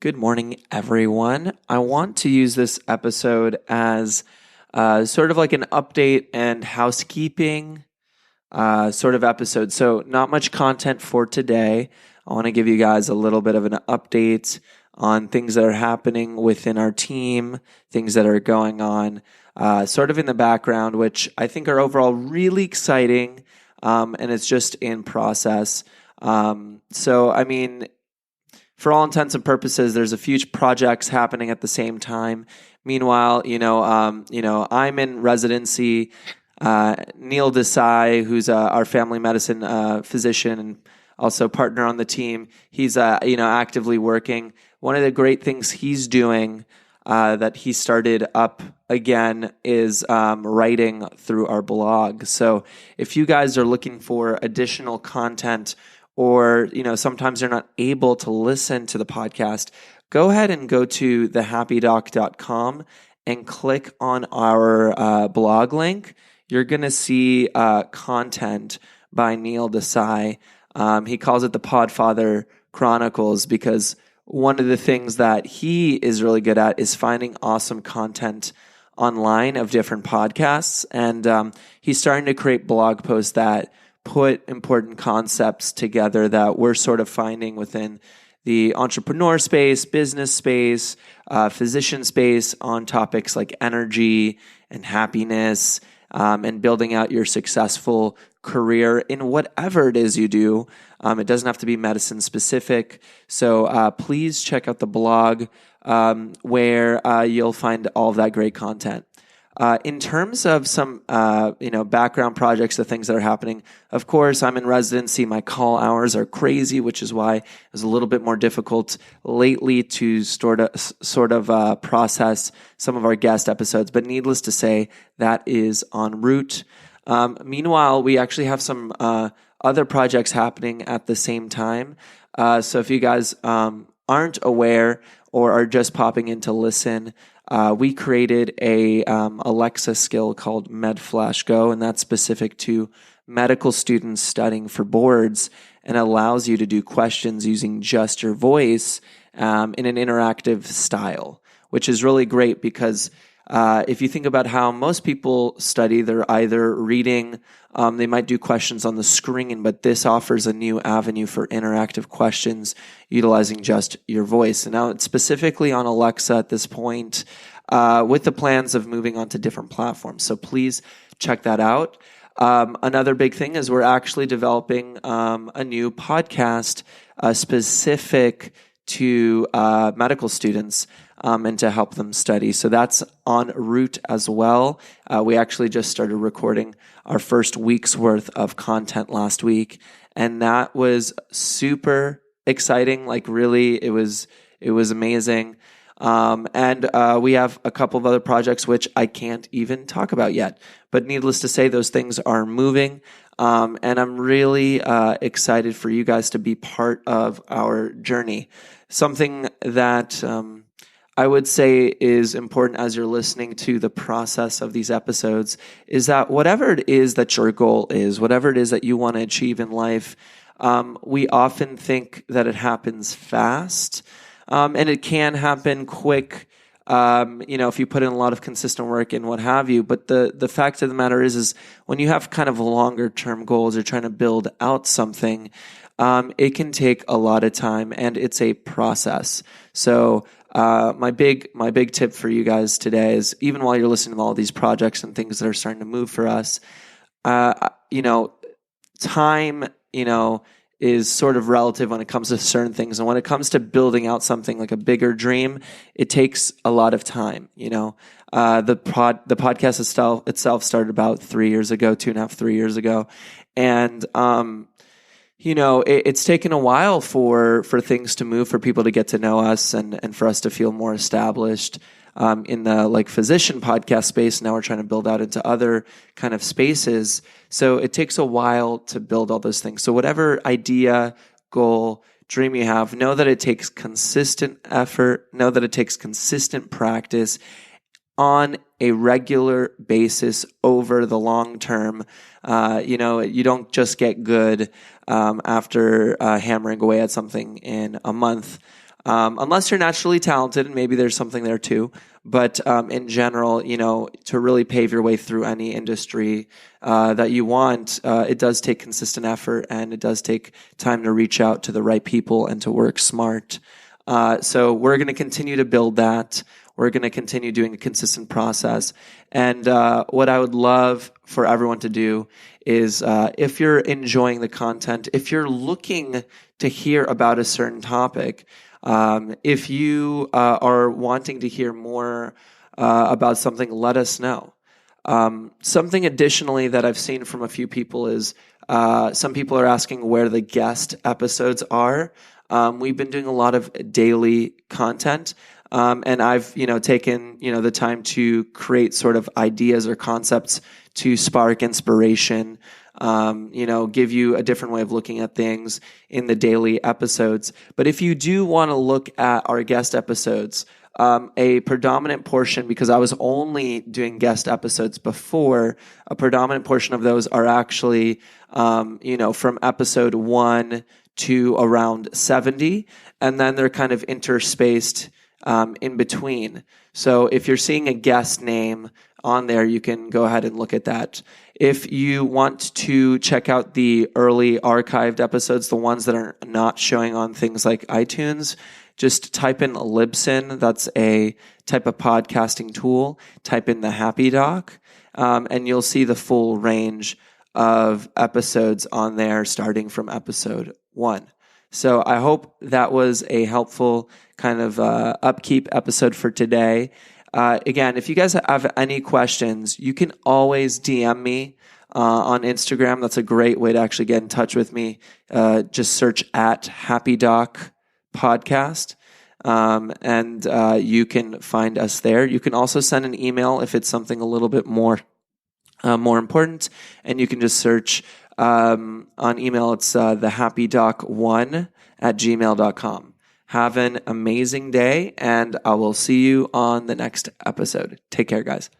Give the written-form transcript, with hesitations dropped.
Good morning, everyone. I want to use this episode as sort of like an update and housekeeping sort of episode. So, not much content for today. I want to give you guys a little bit of an update on things that are happening within our team, things that are going on sort of in the background, which I think are overall really exciting, and it's just in process. For all intents and purposes, there's a few projects happening at the same time. Meanwhile, I'm in residency. Neil Desai, who's our family medicine physician and also partner on the team, he's actively working. One of the great things he's doing that he started up again is writing through our blog. So if you guys are looking for additional content, or sometimes you're not able to listen to the podcast, go ahead and go to thehappydoc.com and click on our blog link. You're going to see content by Neil Desai. He calls it the Podfather Chronicles because one of the things that he is really good at is finding awesome content online of different podcasts. And he's starting to create blog posts that put important concepts together that we're sort of finding within the entrepreneur space, business space, physician space on topics like energy and happiness, and building out your successful career in whatever it is you do. It doesn't have to be medicine specific. So please check out the blog where you'll find all of that great content. In terms of some, background projects, the things that are happening, of course, I'm in residency. My call hours are crazy, which is why it was a little bit more difficult lately to sort of process some of our guest episodes. But needless to say, that is en route. Meanwhile, we actually have some other projects happening at the same time. So if you guys aren't aware or are just popping in to listen, we created a Alexa skill called MedFlash Go, and that's specific to medical students studying for boards and allows you to do questions using just your voice in an interactive style, which is really great because if you think about how most people study, they're either reading, they might do questions on the screen, but this offers a new avenue for interactive questions utilizing just your voice. And now it's specifically on Alexa at this point, with the plans of moving on to different platforms. So please check that out. Another big thing is we're actually developing a new podcast specific to medical students and to help them study. So that's en route as well. We actually just started recording our first week's worth of content last week, and that was super exciting. Like really, it was amazing. And we have a couple of other projects which I can't even talk about yet. But needless to say, those things are moving. And I'm really excited for you guys to be part of our journey. Something that I would say is important as you're listening to the process of these episodes is that whatever it is that your goal is, whatever it is that you want to achieve in life, we often think that it happens fast. And it can happen quick, if you put in a lot of consistent work and what have you. But the fact of the matter is when you have kind of longer term goals, you're trying to build out something, it can take a lot of time and it's a process. So my big tip for you guys today is even while you're listening to all these projects and things that are starting to move for us, time, is sort of relative when it comes to certain things. And when it comes to building out something like a bigger dream, it takes a lot of time. The podcast itself started about 3 years ago, 2.5-3 years ago. And, it's taken a while for things to move, for people to get to know us and for us to feel more established in the physician podcast space. Now we're trying to build out into other kind of spaces. So it takes a while to build all those things. So whatever idea, goal, dream you have, know that it takes consistent effort, know that it takes consistent practice on a regular basis over the long term. You don't just get good after hammering away at something in a month. unless you're naturally talented, and maybe there's something there too. But in general, to really pave your way through any industry that you want, it does take consistent effort, and it does take time to reach out to the right people and to work smart. So we're going to continue to build that. We're going to continue doing a consistent process. And what I would love for everyone to do is if you're enjoying the content, if you're looking to hear about a certain topic, if you are wanting to hear more about something, let us know. Something additionally that I've seen from a few people is some people are asking where the guest episodes are. We've been doing a lot of daily content, and I've taken the time to create sort of ideas or concepts to spark inspiration. Give you a different way of looking at things in the daily episodes. But if you do want to look at our guest episodes, a predominant portion, because I was only doing guest episodes before, a predominant portion of those are actually, from episode 1 to around 70, and then they're kind of interspaced in between. So if you're seeing a guest name on there, you can go ahead and look at that. If you want to check out the early archived episodes, the ones that are not showing on things like iTunes, just type in Libsyn. That's a type of podcasting tool. Type in the Happy Doc, and you'll see the full range of episodes on there starting from episode 1. So I hope that was a helpful kind of upkeep episode for today. Again, if you guys have any questions, you can always DM me on Instagram. That's a great way to actually get in touch with me. Just search at Happy Doc Podcast, and you can find us there. You can also send an email if it's something a little bit more important, and you can just search on email. It's thehappydoc1@gmail.com. Have an amazing day, and I will see you on the next episode. Take care, guys.